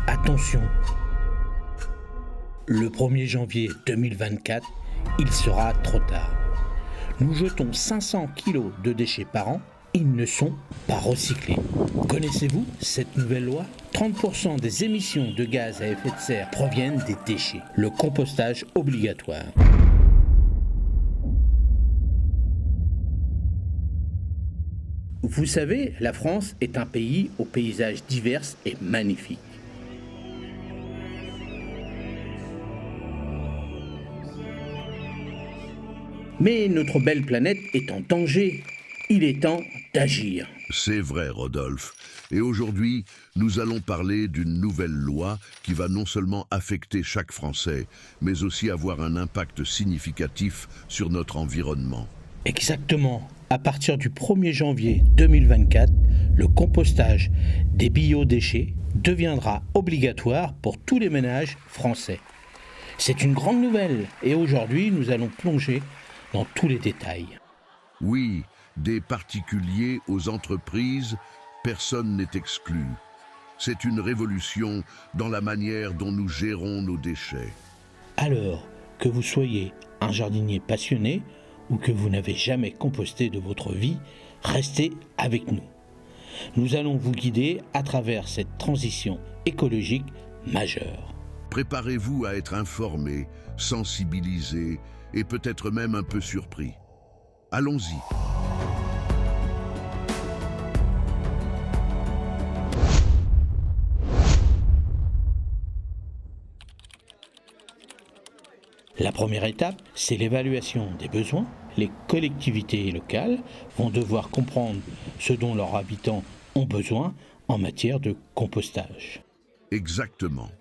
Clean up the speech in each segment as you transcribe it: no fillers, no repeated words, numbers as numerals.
Attention, le 1er janvier 2024, il sera trop tard. Nous jetons 500 kg de déchets par an, ils ne sont pas recyclés. Connaissez-vous cette nouvelle loi ? 30% des émissions de gaz à effet de serre proviennent des déchets. Le compostage obligatoire. Vous savez, la France est un pays aux paysages divers et magnifiques. Mais notre belle planète est en danger. Il est temps d'agir. C'est vrai, Rodolphe. Et aujourd'hui, nous allons parler d'une nouvelle loi qui va non seulement affecter chaque Français, mais aussi avoir un impact significatif sur notre environnement. Exactement. À partir du 1er janvier 2024, le compostage des biodéchets deviendra obligatoire pour tous les ménages français. C'est une grande nouvelle et aujourd'hui, nous allons plonger dans tous les détails. Oui, des particuliers aux entreprises, personne n'est exclu. C'est une révolution dans la manière dont nous gérons nos déchets. Alors, que vous soyez un jardinier passionné ou que vous n'avez jamais composté de votre vie, restez avec nous. Nous allons vous guider à travers cette transition écologique majeure. Préparez-vous à être informé, sensibilisé et peut-être même un peu surpris. Allons-y. La première étape, c'est l'évaluation des besoins. Les collectivités locales vont devoir comprendre ce dont leurs habitants ont besoin en matière de compostage. Exactement.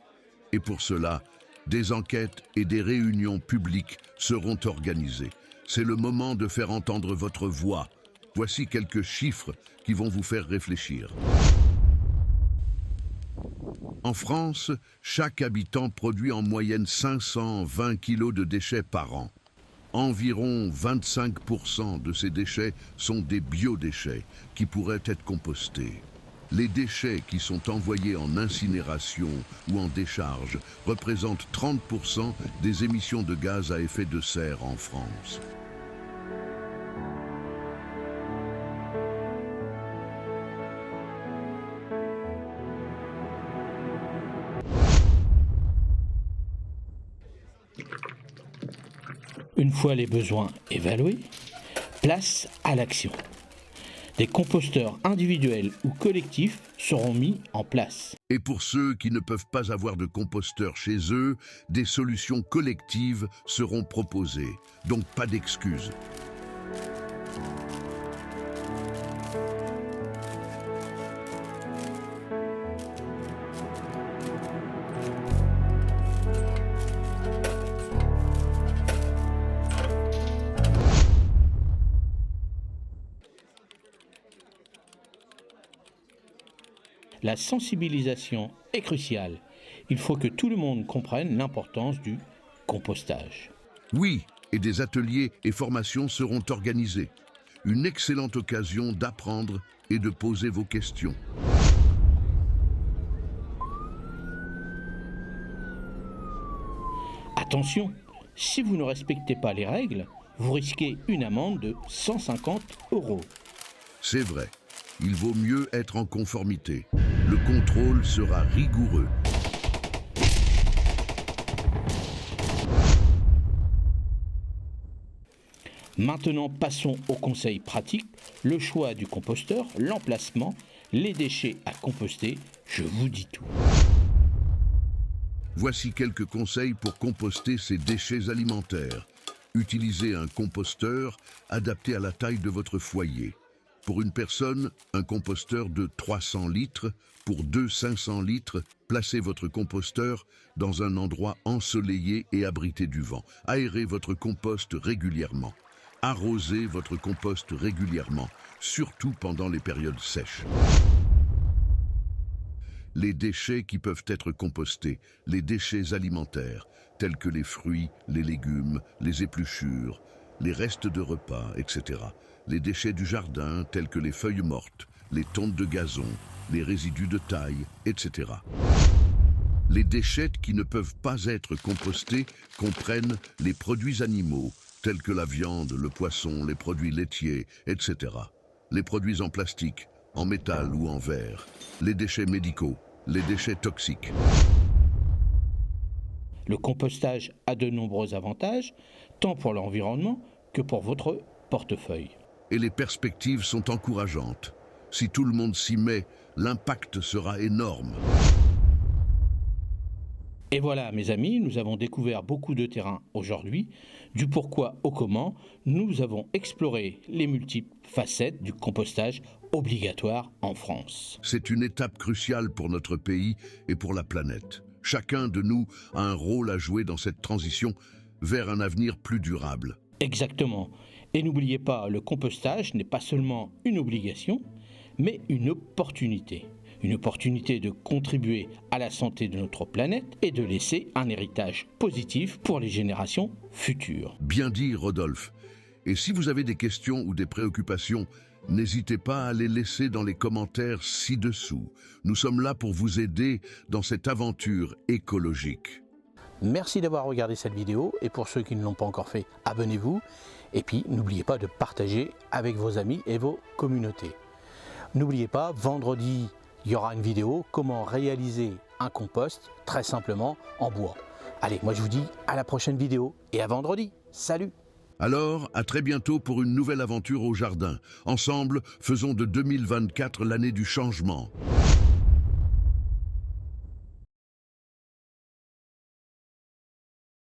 Et pour cela, des enquêtes et des réunions publiques seront organisées. C'est le moment de faire entendre votre voix. Voici quelques chiffres qui vont vous faire réfléchir. En France, chaque habitant produit en moyenne 520 kg de déchets par an. Environ 25% de ces déchets sont des biodéchets qui pourraient être compostés. Les déchets qui sont envoyés en incinération ou en décharge représentent 30% des émissions de gaz à effet de serre en France. Une fois les besoins évalués, place à l'action. Des composteurs individuels ou collectifs seront mis en place. Et pour ceux qui ne peuvent pas avoir de composteur chez eux, des solutions collectives seront proposées. Donc pas d'excuses. La sensibilisation est cruciale. Il faut que tout le monde comprenne l'importance du compostage. Oui, et des ateliers et formations seront organisés. Une excellente occasion d'apprendre et de poser vos questions. Attention, si vous ne respectez pas les règles, vous risquez une amende de 150 €. C'est vrai, il vaut mieux être en conformité. Le contrôle sera rigoureux. Maintenant, passons aux conseils pratiques. Le choix du composteur, l'emplacement, les déchets à composter, je vous dis tout. Voici quelques conseils pour composter ces déchets alimentaires. Utilisez un composteur adapté à la taille de votre foyer. Pour une personne, un composteur de 300 litres. Pour 500 litres, placez votre composteur dans un endroit ensoleillé et abrité du vent. Aérez votre compost régulièrement. Arrosez votre compost régulièrement, surtout pendant les périodes sèches. Les déchets qui peuvent être compostés, les déchets alimentaires, tels que les fruits, les légumes, les épluchures, les restes de repas, etc. Les déchets du jardin, tels que les feuilles mortes, les tontes de gazon, les résidus de taille, etc. Les déchets qui ne peuvent pas être compostés comprennent les produits animaux, tels que la viande, le poisson, les produits laitiers, etc. Les produits en plastique, en métal ou en verre, les déchets médicaux, les déchets toxiques. Le compostage a de nombreux avantages, tant pour l'environnement que pour votre portefeuille. Et les perspectives sont encourageantes. Si tout le monde s'y met, l'impact sera énorme. Et voilà, mes amis, nous avons découvert beaucoup de terrain aujourd'hui. Du pourquoi au comment, nous avons exploré les multiples facettes du compostage obligatoire en France. C'est une étape cruciale pour notre pays et pour la planète. Chacun de nous a un rôle à jouer dans cette transition vers un avenir plus durable. Exactement. Et n'oubliez pas, le compostage n'est pas seulement une obligation, mais une opportunité. Une opportunité de contribuer à la santé de notre planète et de laisser un héritage positif pour les générations futures. Bien dit, Rodolphe. Et si vous avez des questions ou des préoccupations, n'hésitez pas à les laisser dans les commentaires ci-dessous. Nous sommes là pour vous aider dans cette aventure écologique. Merci d'avoir regardé cette vidéo et pour ceux qui ne l'ont pas encore fait, abonnez-vous. Et puis n'oubliez pas de partager avec vos amis et vos communautés. N'oubliez pas, vendredi, il y aura une vidéo comment réaliser un compost très simplement en bois. Allez, moi je vous dis à la prochaine vidéo et à vendredi. Salut! Alors, à très bientôt pour une nouvelle aventure au jardin. Ensemble, faisons de 2024 l'année du changement.